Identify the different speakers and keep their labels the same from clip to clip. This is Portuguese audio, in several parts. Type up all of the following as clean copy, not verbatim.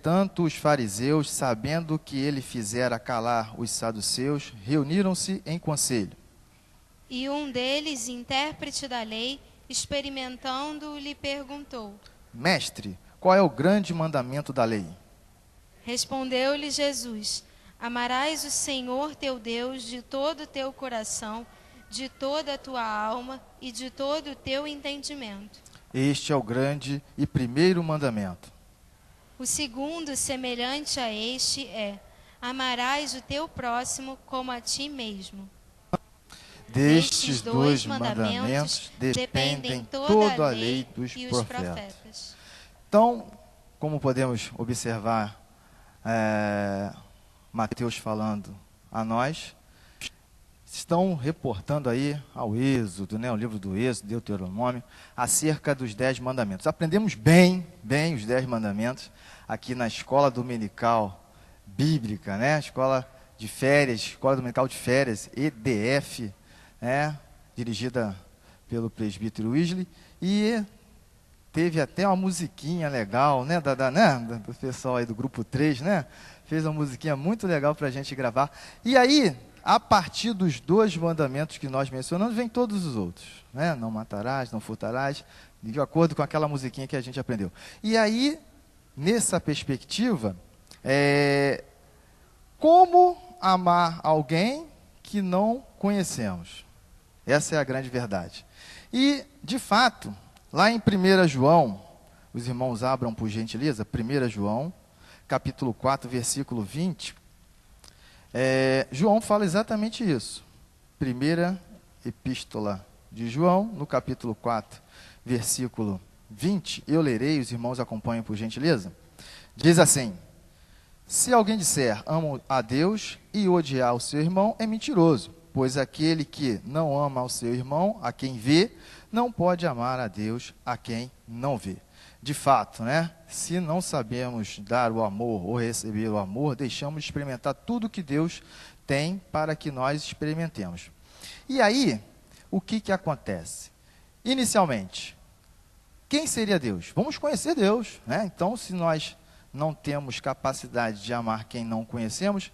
Speaker 1: Entretanto, os fariseus, sabendo que ele fizera calar os saduceus, reuniram-se em conselho.
Speaker 2: E um deles, intérprete da lei, experimentando-o, lhe perguntou.
Speaker 1: Mestre, qual é o grande mandamento da lei?
Speaker 2: Respondeu-lhe Jesus: Amarás o Senhor teu Deus de todo o teu coração, de toda a tua alma e de todo o teu entendimento.
Speaker 1: Este é o grande e primeiro mandamento.
Speaker 2: O segundo, semelhante a este, é: Amarás o teu próximo como a ti mesmo.
Speaker 1: Destes dois mandamentos dependem toda a lei dos
Speaker 2: e os
Speaker 1: profetas. Então, como podemos observar, Mateus falando a nós, estão reportando aí ao Êxodo, né, o livro do Êxodo, Deuteronômio, acerca dos 10 mandamentos. Aprendemos bem os 10 mandamentos aqui na escola dominical bíblica, né, escola dominical de férias, EDF, né, dirigida pelo presbítero Wesley, e teve até uma musiquinha legal, né, do pessoal aí do grupo 3, né, fez uma musiquinha muito legal para a gente gravar. E aí, a partir dos 2 mandamentos que nós mencionamos, vem todos os outros, né, não matarás, não furtarás, de acordo com aquela musiquinha que a gente aprendeu. E aí, nessa perspectiva, como amar alguém que não conhecemos? Essa é a grande verdade. E, de fato, lá em 1 João, os irmãos abram por gentileza, 1 João, capítulo 4, versículo 20, João fala exatamente isso. Primeira epístola de João, no capítulo 4, versículo 20, eu lerei, os irmãos acompanham por gentileza. Diz assim: se alguém disser amo a Deus e odiar o seu irmão, é mentiroso. Pois aquele que não ama ao seu irmão, a quem vê, não pode amar a Deus a quem não vê. De fato, né? Se não sabemos dar o amor ou receber o amor, deixamos de experimentar tudo que Deus tem para que nós experimentemos. E aí, o que acontece? Inicialmente, quem seria Deus? Vamos conhecer Deus, né? Então, se nós não temos capacidade de amar quem não conhecemos,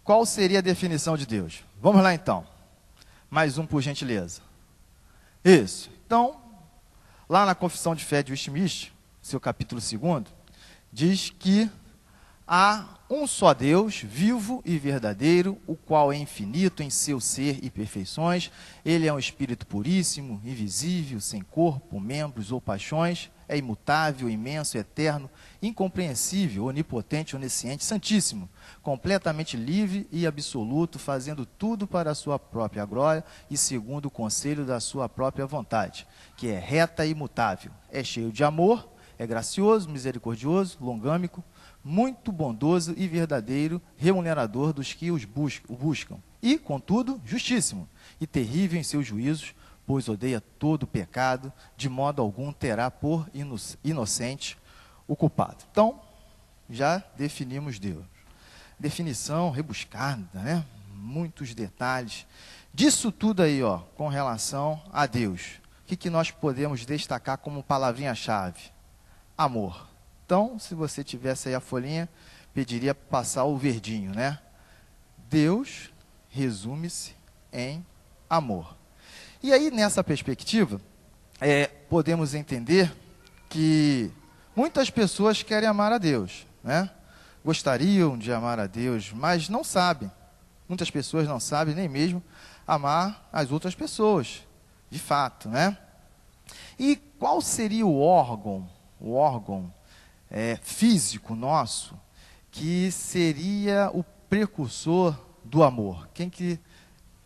Speaker 1: qual seria a definição de Deus? Vamos lá então. Mais um, por gentileza. Isso. Então, lá na Confissão de Fé de Westminster, seu capítulo 2, diz que há um só Deus, vivo e verdadeiro, o qual é infinito em seu ser e perfeições. Ele é um Espírito puríssimo, invisível, sem corpo, membros ou paixões. É imutável, imenso, eterno, incompreensível, onipotente, onisciente, santíssimo, completamente livre e absoluto, fazendo tudo para a sua própria glória e segundo o conselho da sua própria vontade, que é reta e imutável, é cheio de amor, é gracioso, misericordioso, longâmico, muito bondoso e verdadeiro, remunerador dos que o buscam, e, contudo, justíssimo e terrível em seus juízos, pois odeia todo pecado, de modo algum terá por inocente o culpado. Então, já definimos Deus. Definição rebuscada, né? Muitos detalhes. Disso tudo aí, ó, com relação a Deus, o que nós podemos destacar como palavrinha-chave? Amor. Então, se você tivesse aí a folhinha, pediria para passar o verdinho, né? Deus resume-se em amor. E aí, nessa perspectiva, podemos entender que muitas pessoas querem amar a Deus, né? Gostariam de amar a Deus, mas não sabem. Muitas pessoas não sabem nem mesmo amar as outras pessoas, de fato, né? E qual seria o órgão físico nosso que seria o precursor do amor? Quem que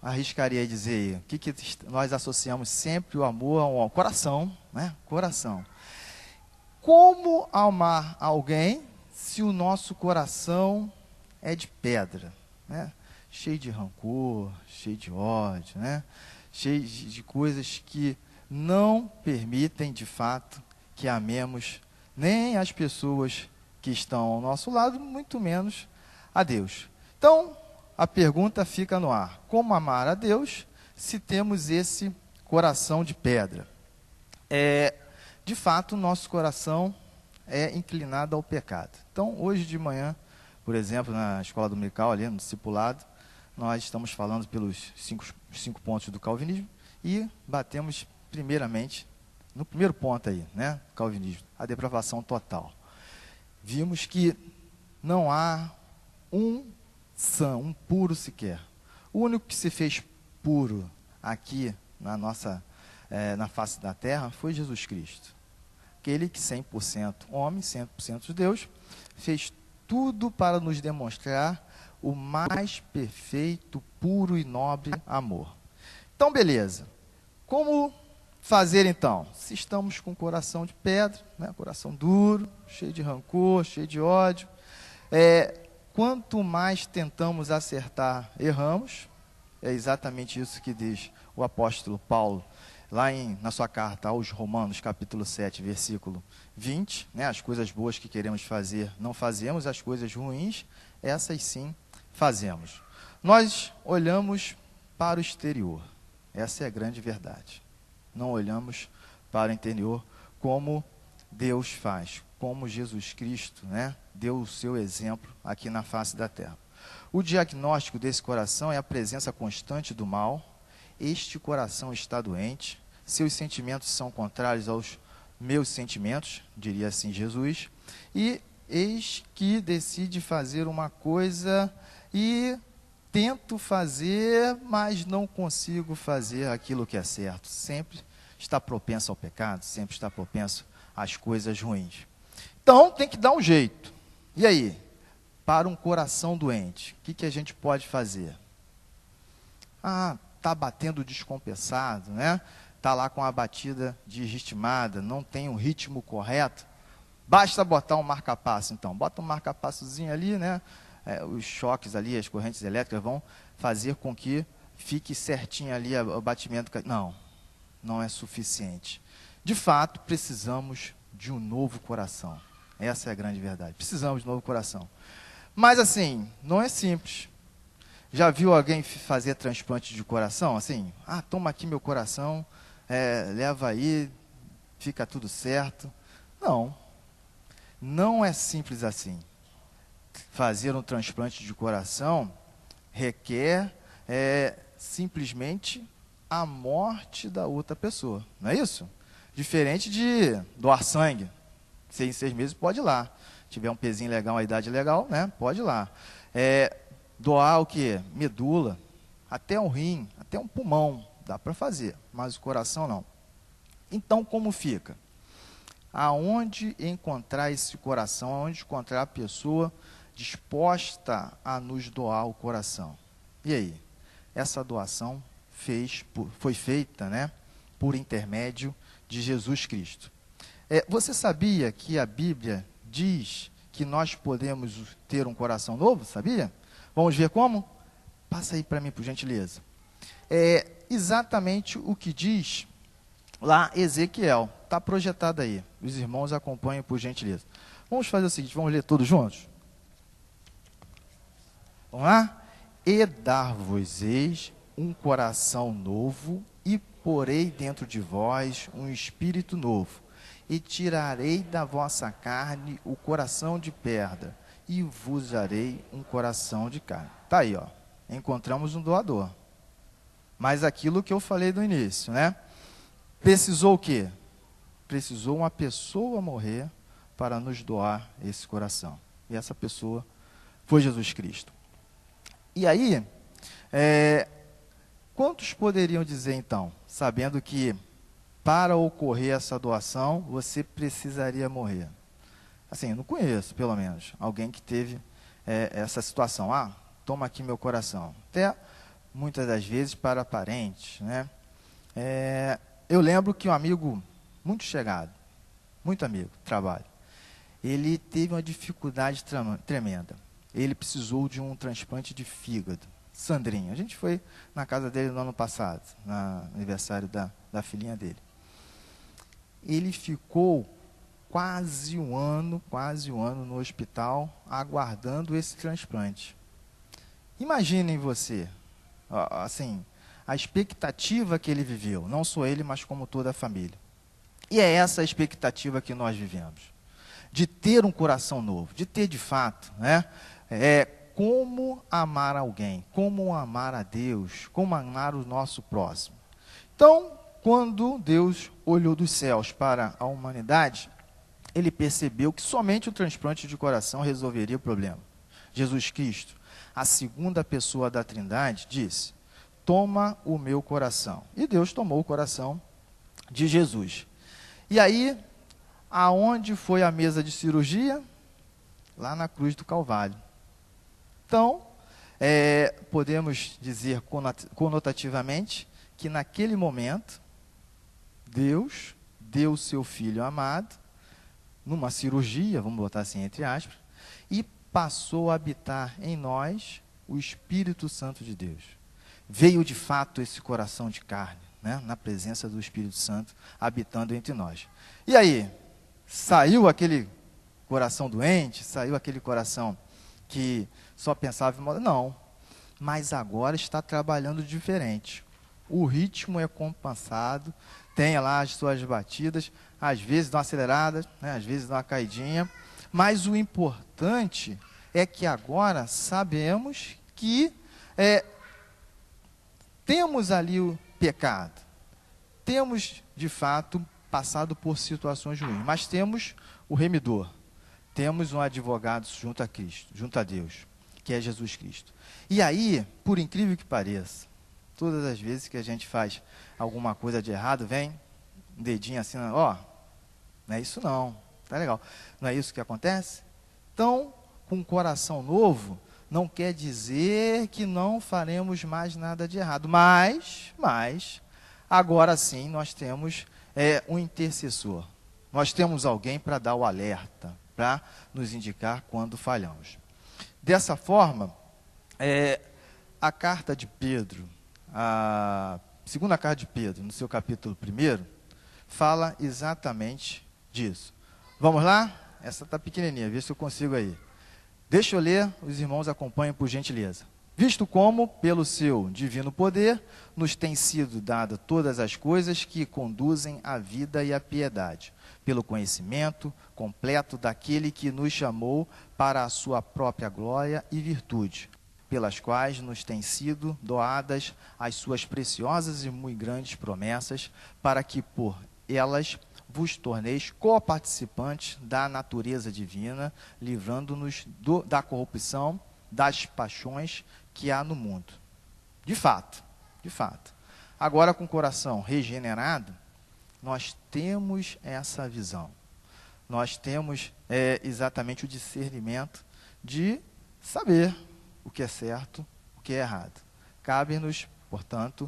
Speaker 1: arriscaria dizer aí? O que nós associamos sempre o amor ao coração, né? Coração. Como amar alguém se o nosso coração é de pedra, né? Cheio de rancor, cheio de ódio, né? Cheio de coisas que não permitem, de fato, que amemos nem as pessoas que estão ao nosso lado, muito menos a Deus. Então, a pergunta fica no ar: como amar a Deus se temos esse coração de pedra? De fato, o nosso coração é inclinada ao pecado. Então, hoje de manhã, por exemplo, na escola dominical, ali no discipulado, nós estamos falando pelos cinco pontos do calvinismo e batemos primeiramente no primeiro ponto aí, né, calvinismo, a depravação total. Vimos que não há um sã, um puro sequer. O único que se fez puro aqui na face da terra foi Jesus Cristo. Aquele que 100% homem, 100% Deus, fez tudo para nos demonstrar o mais perfeito, puro e nobre amor. Então, beleza. Como fazer então? Se estamos com o coração de pedra, né, coração duro, cheio de rancor, cheio de ódio, quanto mais tentamos acertar, erramos. É exatamente isso que diz o apóstolo Paulo, lá na sua carta aos Romanos, capítulo 7, versículo 20, né, as coisas boas que queremos fazer, não fazemos, as coisas ruins, essas sim fazemos. Nós olhamos para o exterior, essa é a grande verdade. Não olhamos para o interior como Deus faz, como Jesus Cristo, né, deu o seu exemplo aqui na face da terra. O diagnóstico desse coração é a presença constante do mal. Este coração está doente, seus sentimentos são contrários aos meus sentimentos, diria assim Jesus, e eis que decide fazer uma coisa e tento fazer, mas não consigo fazer aquilo que é certo. Sempre está propenso ao pecado, sempre está propenso às coisas ruins. Então, tem que dar um jeito. E aí? Para um coração doente, o que a gente pode fazer? Está batendo descompensado, né? Está lá com a batida desritmada, não tem um ritmo correto. Basta botar um marca-passo, então. Bota um marca-passozinho ali, né? Os choques ali, as correntes elétricas vão fazer com que fique certinho ali o batimento. Não, não é suficiente. De fato, precisamos de um novo coração. Essa é a grande verdade. Precisamos de um novo coração. Mas assim, não é simples. Já viu alguém fazer transplante de coração? Assim, toma aqui meu coração, leva aí, fica tudo certo. Não, não é simples assim. Fazer um transplante de coração requer simplesmente a morte da outra pessoa, não é isso? Diferente de doar sangue. 6 meses pode ir lá. Tiver um pezinho legal, uma idade legal, né? Pode ir lá. Doar o quê? Medula, até um rim, até um pulmão, dá para fazer, mas o coração não. Então, como fica? Aonde encontrar esse coração? Aonde encontrar a pessoa disposta a nos doar o coração? E aí? Essa doação foi feita, né, por intermédio de Jesus Cristo. Você sabia que a Bíblia diz que nós podemos ter um coração novo? Sabia? Vamos ver como? Passa aí para mim, por gentileza. É exatamente o que diz lá Ezequiel. Está projetado aí. Os irmãos acompanham, por gentileza. Vamos fazer o seguinte, vamos ler todos juntos? Vamos lá? E dar-vos-eis um coração novo, e porei dentro de vós um espírito novo, e tirarei da vossa carne o coração de pedra, e vos darei um coração de carne. Está aí, ó. Encontramos um doador. Mas aquilo que eu falei no início, né? Precisou o quê? Precisou uma pessoa morrer para nos doar esse coração. E essa pessoa foi Jesus Cristo. E aí, quantos poderiam dizer então, sabendo que para ocorrer essa doação, você precisaria morrer? Assim, eu não conheço, pelo menos, alguém que teve essa situação. Toma aqui meu coração. Até, muitas das vezes, para parentes, né? Eu lembro que um amigo muito chegado, muito amigo, trabalho, ele teve uma dificuldade tremenda. Ele precisou de um transplante de fígado. Sandrinho. A gente foi na casa dele no ano passado, no aniversário da filhinha dele. Ele ficou quase um ano no hospital, aguardando esse transplante. Imaginem você, assim, a expectativa que ele viveu, não só ele, mas como toda a família. E é essa a expectativa que nós vivemos. de ter um coração novo, de ter de fato, né? Como amar alguém, como amar a Deus, como amar o nosso próximo. Então, quando Deus olhou dos céus para a humanidade, ele percebeu que somente o transplante de coração resolveria o problema. Jesus Cristo, a segunda pessoa da Trindade, disse: toma o meu coração. E Deus tomou o coração de Jesus. E aí, aonde foi a mesa de cirurgia? Lá na cruz do Calvário. Então, podemos dizer conotativamente que naquele momento, Deus deu o seu Filho amado, numa cirurgia, vamos botar assim entre aspas, e passou a habitar em nós o Espírito Santo de Deus. Veio de fato esse coração de carne, né, na presença do Espírito Santo, habitando entre nós. E aí, saiu aquele coração doente, saiu aquele coração que só pensava em... Não, mas agora está trabalhando diferente. O ritmo é compassado, tem lá as suas batidas, às vezes dá uma acelerada, né, às vezes dá uma caidinha, mas o importante é que agora sabemos que temos ali o pecado, temos de fato passado por situações ruins, mas temos o remidor, temos um advogado junto a Cristo, junto a Deus, que é Jesus Cristo. E aí, por incrível que pareça, todas as vezes que a gente faz alguma coisa de errado, vem um dedinho assim, ó, não é isso não, tá legal. Não é isso que acontece? Então, com um coração novo, não quer dizer que não faremos mais nada de errado. Mas agora sim, nós temos um intercessor. Nós temos alguém para dar o alerta, para nos indicar quando falhamos. Dessa forma, a carta de Pedro, a segunda carta de Pedro, no seu capítulo 1, fala exatamente disso. Vamos lá? Essa está pequenininha, vê se eu consigo aí. Deixa eu ler, os irmãos acompanhem por gentileza. Visto como, pelo seu divino poder, nos têm sido dadas todas as coisas que conduzem à vida e à piedade, pelo conhecimento completo daquele que nos chamou para a sua própria glória e virtude, pelas quais nos têm sido doadas as suas preciosas e muito grandes promessas, para que por elas vos torneis coparticipantes da natureza divina, livrando-nos da corrupção, das paixões que há no mundo. De fato. Agora, com o coração regenerado, nós temos essa visão. Nós temos exatamente o discernimento de saber o que é certo, o que é errado. Cabe-nos, portanto,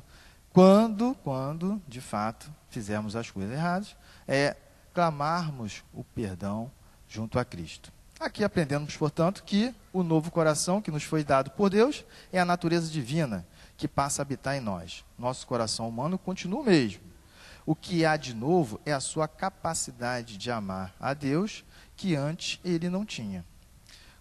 Speaker 1: quando de fato fizermos as coisas erradas, clamarmos o perdão junto a Cristo. Aqui aprendemos, portanto, que o novo coração que nos foi dado por Deus é a natureza divina que passa a habitar em nós. Nosso coração humano continua o mesmo. O que há de novo é a sua capacidade de amar a Deus, que antes ele não tinha.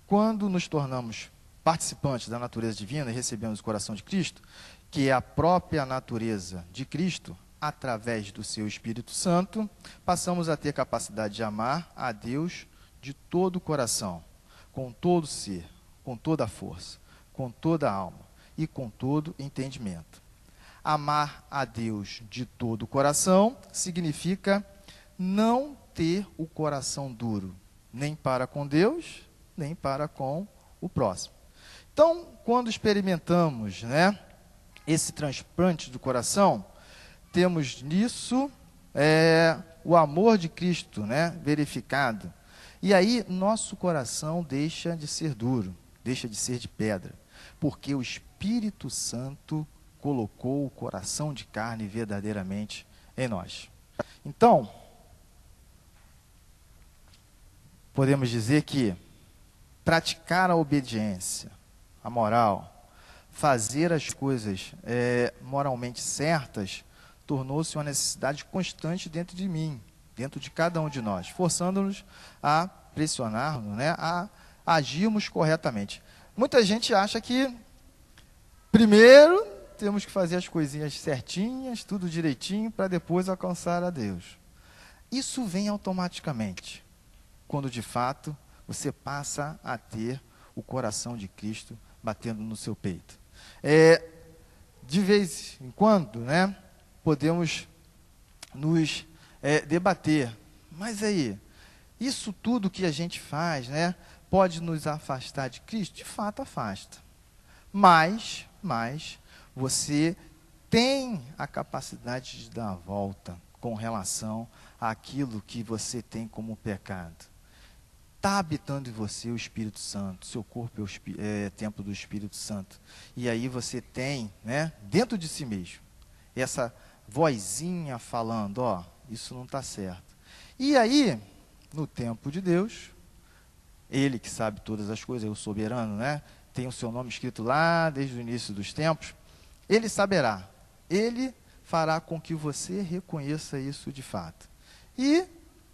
Speaker 1: Quando nos tornamos participantes da natureza divina e recebemos o coração de Cristo, que é a própria natureza de Cristo, através do seu Espírito Santo, passamos a ter capacidade de amar a Deus de todo o coração, com todo o ser, com toda a força, com toda a alma e com todo entendimento. Amar a Deus de todo o coração significa não ter o coração duro, nem para com Deus, nem para com o próximo. Então, quando experimentamos, esse transplante do coração, temos nisso o amor de Cristo, verificado. E aí, nosso coração deixa de ser duro, deixa de ser de pedra, porque o Espírito Santo colocou o coração de carne verdadeiramente em nós. Então, podemos dizer que praticar a obediência, a moral, fazer as coisas moralmente certas, tornou-se uma necessidade constante dentro de mim, dentro de cada um de nós, forçando-nos a pressionar-nos, a agirmos corretamente. Muita gente acha que, primeiro, temos que fazer as coisinhas certinhas, tudo direitinho, para depois alcançar a Deus. Isso vem automaticamente. quando de fato você passa a ter o coração de Cristo batendo no seu peito. De vez em quando, né, podemos nos debater, mas aí, isso tudo que a gente faz, né, pode nos afastar de Cristo? De fato afasta. Mas você tem a capacidade de dar a volta com relação àquilo que você tem como pecado. Está habitando em você o Espírito Santo, seu corpo é templo do Espírito Santo. E aí você tem, né, dentro de si mesmo, essa vozinha falando, ó, isso não está certo. E aí, no tempo de Deus, Ele que sabe todas as coisas, é o soberano, né? Tem o seu nome escrito lá desde o início dos tempos. Ele saberá, Ele fará com que você reconheça isso de fato. E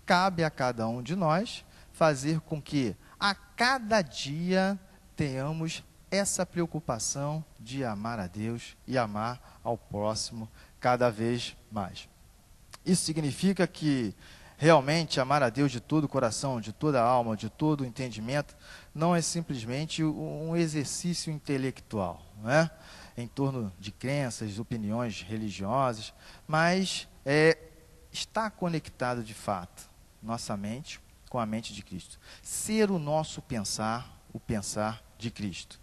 Speaker 1: cabe a cada um de nós fazer com que a cada dia tenhamos essa preocupação de amar a Deus e amar ao próximo cada vez mais. Isso significa que realmente amar a Deus de todo o coração, de toda a alma, de todo o entendimento, não é simplesmente um exercício intelectual, né, em torno de crenças, opiniões religiosas, mas está conectado de fato nossa mente com a mente de Cristo. Ser o nosso pensar, o pensar de Cristo.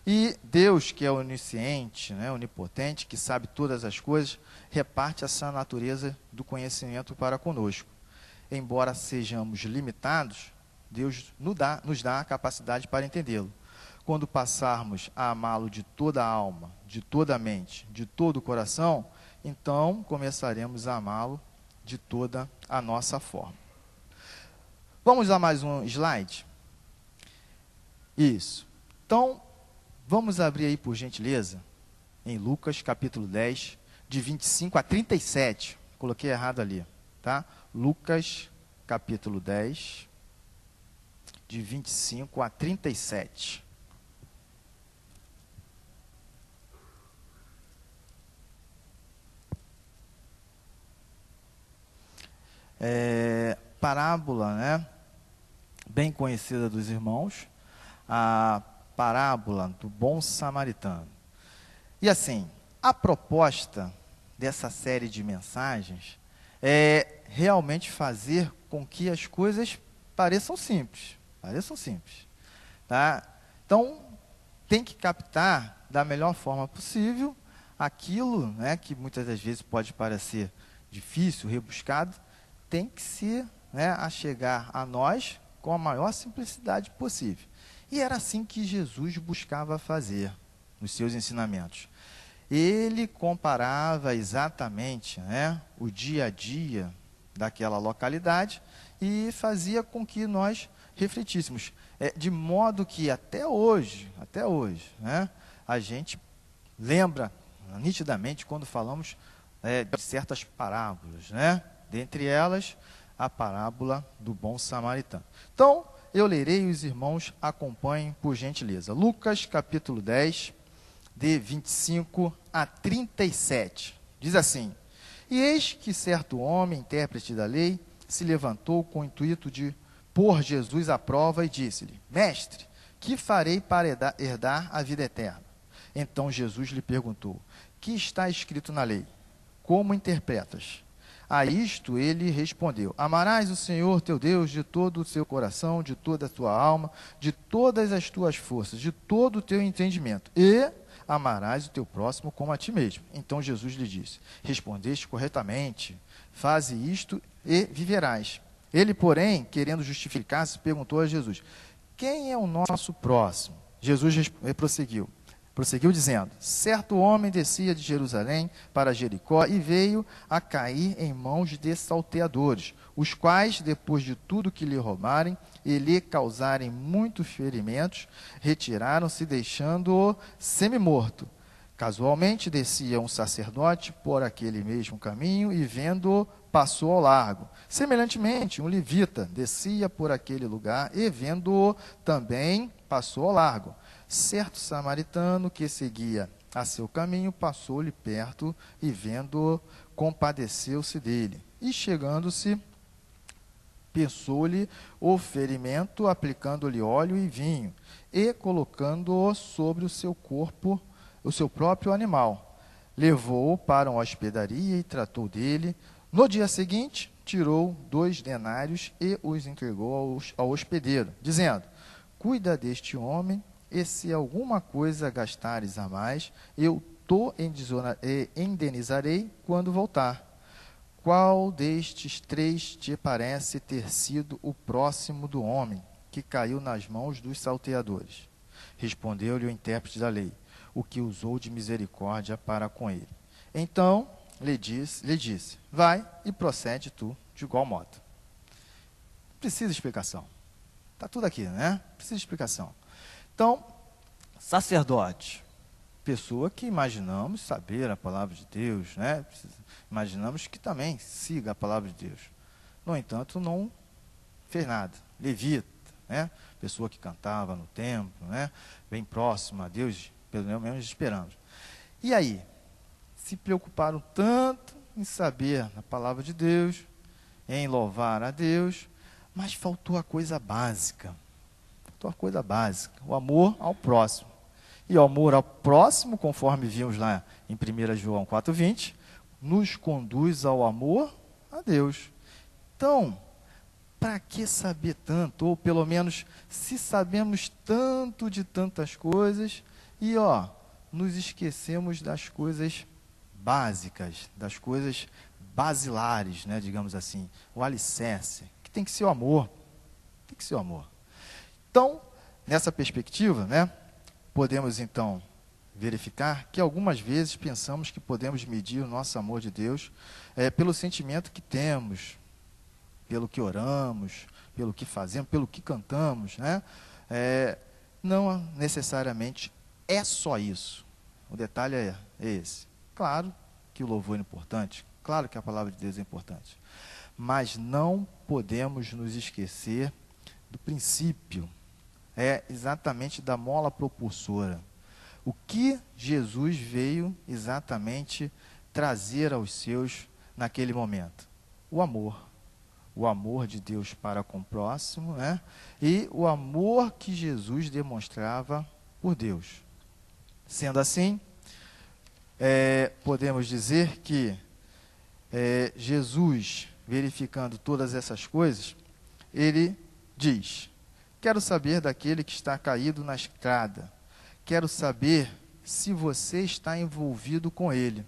Speaker 1: E Deus, que é onisciente, né, onipotente, que sabe todas as coisas, reparte essa natureza do conhecimento para conosco. Embora sejamos limitados, Deus nos dá a capacidade para entendê-lo. Quando passarmos a amá-lo de toda a alma, de toda a mente, de todo o coração, então começaremos a amá-lo de toda a nossa forma. Vamos a mais um slide? Isso. Então, vamos abrir aí, por gentileza, em Lucas, capítulo 10, de 25 a 37. Coloquei errado ali, tá? Lucas, capítulo 10, de 25 a 37. Parábola, né, bem conhecida dos irmãos, a parábola do bom samaritano. E assim, a proposta dessa série de mensagens é realmente fazer com que as coisas pareçam simples, tá? Então, tem que captar da melhor forma possível aquilo, né, que muitas das vezes pode parecer difícil, rebuscado, tem que ser, né, a chegar a nós com a maior simplicidade possível. E era assim que Jesus buscava fazer nos seus ensinamentos. Ele comparava exatamente, né, o dia a dia daquela localidade e fazia com que nós refletíssemos. De modo que até hoje, né, a gente lembra nitidamente quando falamos de certas parábolas, né? Dentre elas, a parábola do bom samaritano. Então, eu lerei, os irmãos acompanhem por gentileza. Lucas, capítulo 10, de 25 a 37. Diz assim: E eis que certo homem, intérprete da lei, se levantou com o intuito de pôr Jesus à prova e disse-lhe: Mestre, que farei para herdar a vida eterna? Então Jesus lhe perguntou: Que está escrito na lei? Como interpretas? A isto ele respondeu: Amarás o Senhor teu Deus de todo o seu coração, de toda a tua alma, de todas as tuas forças, de todo o teu entendimento, e amarás o teu próximo como a ti mesmo. Então Jesus lhe disse: Respondeste corretamente, faze isto e viverás. Ele, porém, querendo justificar-se, perguntou a Jesus: Quem é o nosso próximo? Jesus prosseguiu dizendo: Certo homem descia de Jerusalém para Jericó e veio a cair em mãos de salteadores, os quais, depois de tudo que lhe roubarem e lhe causarem muitos ferimentos, retiraram-se, deixando-o semi-morto. Casualmente descia um sacerdote por aquele mesmo caminho e, vendo-o, passou ao largo. Semelhantemente, um levita descia por aquele lugar e, vendo-o, também passou ao largo. Certo samaritano que seguia a seu caminho passou-lhe perto e, vendo-o, compadeceu-se dele. E, chegando-se, Pensou-lhe o ferimento, aplicando-lhe óleo e vinho, e colocando-o sobre o seu corpo, o seu próprio animal. Levou-o para uma hospedaria e tratou dele. No dia seguinte, tirou 2 denários e os entregou ao hospedeiro, dizendo: cuida deste homem, e se alguma coisa gastares a mais, eu indenizarei quando voltar. Qual destes 3 te parece ter sido o próximo do homem que caiu nas mãos dos salteadores? Respondeu-lhe o intérprete da lei: o que usou de misericórdia para com ele. Então lhe disse: vai e procede tu de igual modo. Precisa explicação. Está tudo aqui, né? Precisa explicação. Então, sacerdote, pessoa que imaginamos saber a palavra de Deus, né? Imaginamos que também siga a palavra de Deus. No entanto, não fez nada. Levita, né? Pessoa que cantava no templo, né? Bem próxima a Deus, pelo menos esperamos. E aí, se preocuparam tanto em saber a palavra de Deus, em louvar a Deus, mas faltou a coisa básica. Faltou a coisa básica, o amor ao próximo. E o amor ao próximo, conforme vimos lá em 1 João 4,20, nos conduz ao amor a Deus. Então, para que saber tanto? Ou pelo menos, se sabemos tanto de tantas coisas, e nos esquecemos das coisas básicas, das coisas basilares, né, digamos assim, o alicerce, que tem que ser o amor. Tem que ser o amor. Então, nessa perspectiva, né, podemos então verificar que algumas vezes pensamos que podemos medir o nosso amor de Deus pelo sentimento que temos, pelo que oramos, pelo que fazemos, pelo que cantamos, né? Não necessariamente é só isso. O detalhe é esse. Claro que o louvor é importante, claro que a palavra de Deus é importante, mas não podemos nos esquecer do princípio, exatamente da mola propulsora. O que Jesus veio exatamente trazer aos seus naquele momento? O amor. O amor de Deus para com o próximo, né? E o amor que Jesus demonstrava por Deus. Sendo assim, podemos dizer que Jesus, verificando todas essas coisas, ele diz: quero saber daquele que está caído na estrada. Quero saber se você está envolvido com ele.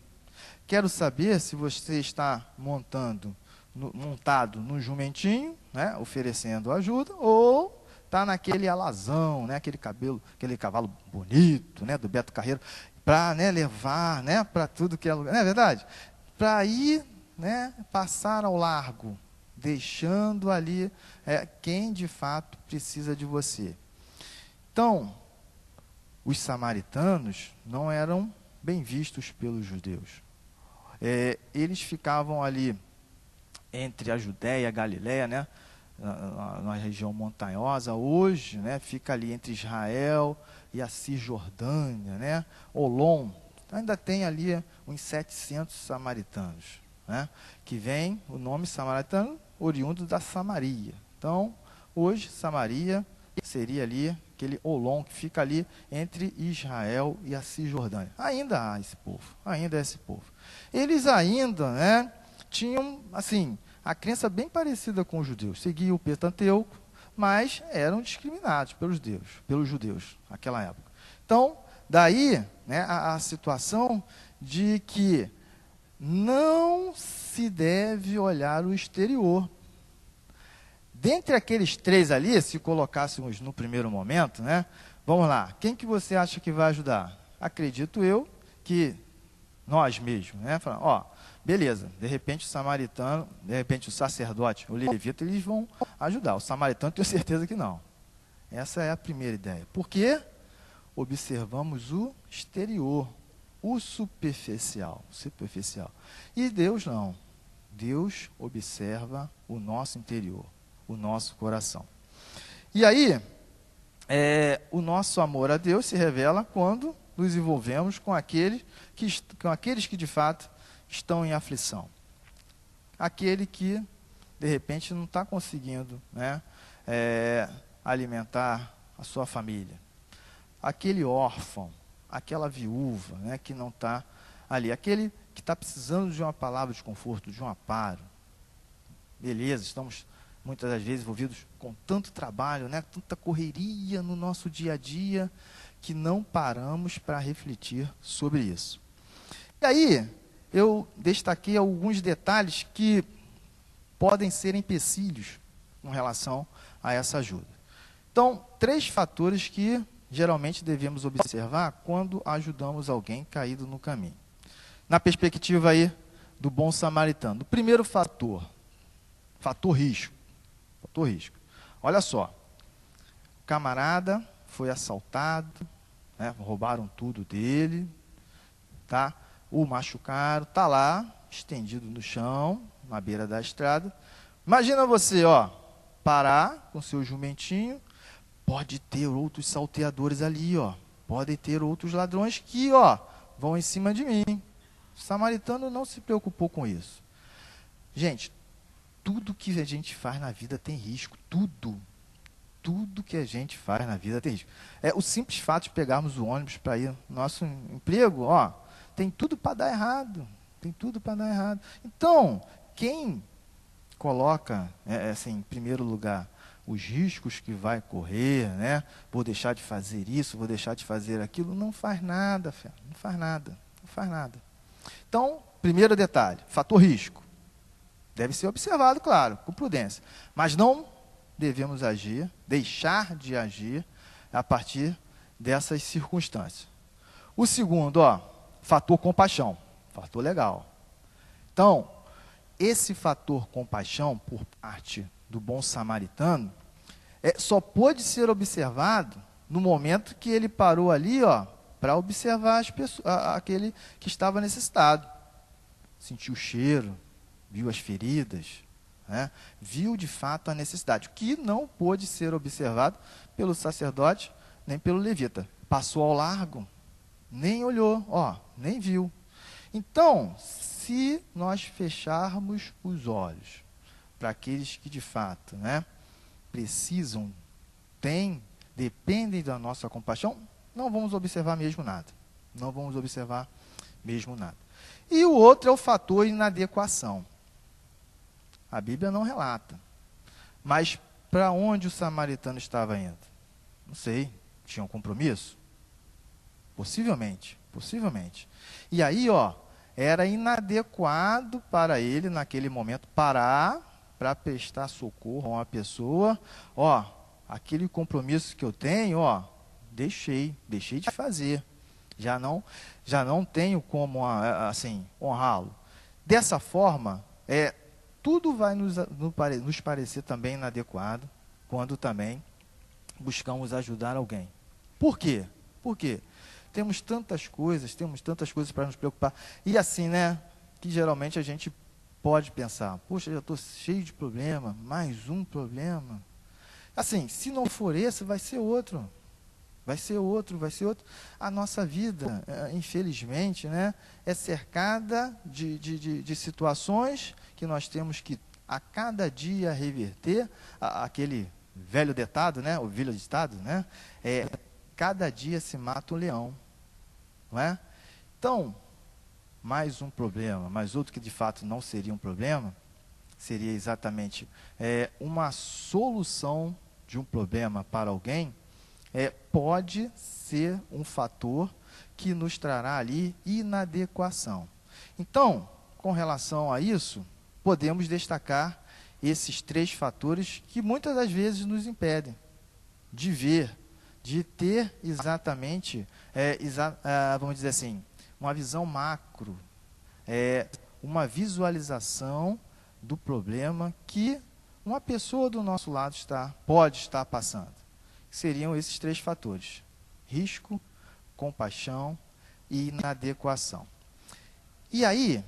Speaker 1: Quero saber se você está montado num jumentinho, né, oferecendo ajuda, ou está naquele alazão, né, aquele cavalo bonito, né, do Beto Carreiro, para, né, levar, né, para tudo que é lugar. Não é verdade? Para ir, né, passar ao largo, deixando ali quem de fato precisa de você. Então, os samaritanos não eram bem vistos pelos judeus. Eles ficavam ali entre a Judéia e a Galiléia, né, na região montanhosa. Hoje, né, fica ali entre Israel e a Cisjordânia, né, Olom. Ainda tem ali uns 700 samaritanos, né, que vem o nome samaritano oriundo da Samaria. Então, hoje, Samaria seria ali aquele Olom que fica ali entre Israel e a Cisjordânia. Ainda há esse povo, ainda é esse povo. Eles ainda, né, tinham, assim, a crença bem parecida com os judeus. Seguiam o Pentateuco, mas eram discriminados pelos judeus naquela época. Então, daí, né, a situação de que não se deve olhar o exterior. Dentre aqueles 3 ali, se colocássemos no primeiro momento, né, vamos lá, quem que você acha que vai ajudar? Acredito eu que nós mesmos, né, falando, beleza, de repente o samaritano, de repente o sacerdote, o levita, eles vão ajudar. O samaritano, tenho certeza que não. Essa é a primeira ideia. Por quê? Observamos o exterior, o superficial. E Deus não. Deus observa o nosso interior, o nosso coração. E aí, o nosso amor a Deus se revela quando nos envolvemos com aqueles que de fato estão em aflição. Aquele que de repente não está conseguindo, né, alimentar a sua família. Aquele órfão, aquela viúva, né, que não está ali, aquele que está precisando de uma palavra de conforto, de um amparo. Beleza, estamos muitas das vezes envolvidos com tanto trabalho, né, tanta correria no nosso dia a dia, que não paramos para refletir sobre isso. E aí, eu destaquei alguns detalhes que podem ser empecilhos com relação a essa ajuda. Então, 3 fatores que geralmente devemos observar quando ajudamos alguém caído no caminho. Na perspectiva aí do bom samaritano. O primeiro fator risco. Fator risco. Olha só, o camarada foi assaltado, né, roubaram tudo dele, tá? O machucaram, está lá, estendido no chão, na beira da estrada. Imagina você, ó, parar com seu jumentinho, pode ter outros salteadores ali, ó. Pode ter outros ladrões que, ó, vão em cima de mim. O samaritano não se preocupou com isso. Gente, tudo que a gente faz na vida tem risco. Tudo que a gente faz na vida tem risco. O simples fato de pegarmos o ônibus para ir no nosso emprego, ó, tem tudo para dar errado. Tem tudo para dar errado. Então, quem coloca, assim, em primeiro lugar, os riscos que vai correr, né? Vou deixar de fazer isso, vou deixar de fazer aquilo, não faz nada, fé, não faz nada. Então, primeiro detalhe, fator risco. Deve ser observado, claro, com prudência. Mas não devemos agir, deixar de agir a partir dessas circunstâncias. O segundo, ó, fator compaixão. Fator legal. Então, esse fator compaixão por parte do bom samaritano só pôde ser observado no momento que ele parou ali, ó, para observar as pessoas, aquele que estava necessitado. Sentiu o cheiro, viu as feridas, né? Viu de fato a necessidade, que não pôde ser observado pelo sacerdote nem pelo levita. Passou ao largo, nem olhou, ó, nem viu. Então, se nós fecharmos os olhos para aqueles que de fato, né, precisam, dependem da nossa compaixão, não vamos observar mesmo nada. Não vamos observar mesmo nada. E o outro é o fator inadequação. A Bíblia não relata. Mas para onde o samaritano estava indo? Não sei. Tinha um compromisso? Possivelmente. E aí, ó, era inadequado para ele, naquele momento, parar para prestar socorro a uma pessoa. Ó, aquele compromisso que eu tenho, ó, deixei de fazer. Já não tenho como, assim, honrá-lo. Dessa forma, tudo vai nos parecer também inadequado quando também buscamos ajudar alguém. Por quê? Temos tantas coisas para nos preocupar. E assim, né, que geralmente a gente pode pensar, poxa, eu estou cheio de problema, mais um problema. Assim, se não for esse, vai ser outro. A nossa vida, infelizmente, né, é cercada de situações que nós temos que, a cada dia, reverter. Aquele velho ditado, né, o velho ditado, né, cada dia se mata um leão. Não é? Então, mais um problema, mas outro que de fato não seria um problema, seria exatamente uma solução de um problema para alguém, pode ser um fator que nos trará ali inadequação. Então, com relação a isso, podemos destacar esses 3 fatores que muitas das vezes nos impedem de ver, de ter exatamente, vamos dizer assim, uma visão macro, uma visualização do problema que uma pessoa do nosso lado pode estar passando. Seriam esses 3 fatores: risco, compaixão e inadequação. E aí,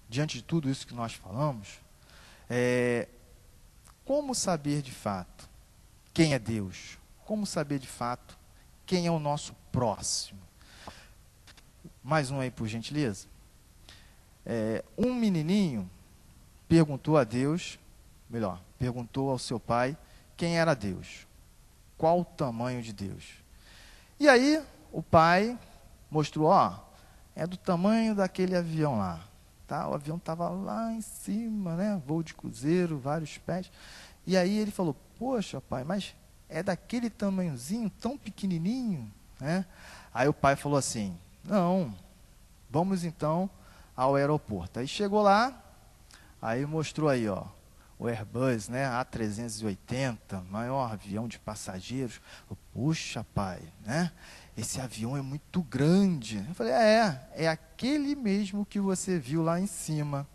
Speaker 1: diante de tudo isso que nós falamos, como saber de fato quem é Deus? Como saber de fato quem é o nosso próximo? Mais um aí, por gentileza. Um menininho perguntou a Deus, melhor, perguntou ao seu pai quem era Deus, qual o tamanho de Deus. E aí o pai mostrou, ó, é do tamanho daquele avião lá. Tá? O avião estava lá em cima, né? Voo de cruzeiro, vários pés. E aí ele falou, poxa pai, mas é daquele tamanhozinho, tão pequenininho, né? Aí o pai falou assim, não, vamos então ao aeroporto. Aí chegou lá, aí mostrou aí, ó, o Airbus, né, A380, maior avião de passageiros. Puxa, pai, né? Esse avião é muito grande. Eu falei, é aquele mesmo que você viu lá em cima.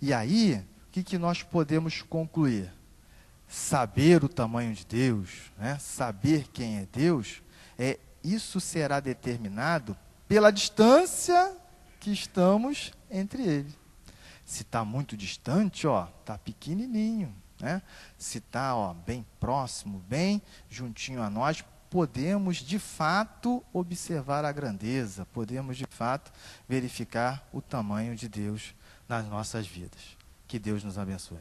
Speaker 1: E aí, o que nós podemos concluir? Saber o tamanho de Deus, né? Saber quem é Deus, isso será determinado pela distância que estamos entre ele. Se está muito distante, ó, está pequenininho, né? Se está bem próximo, bem juntinho a nós, podemos de fato observar a grandeza, podemos de fato verificar o tamanho de Deus nas nossas vidas. Que Deus nos abençoe.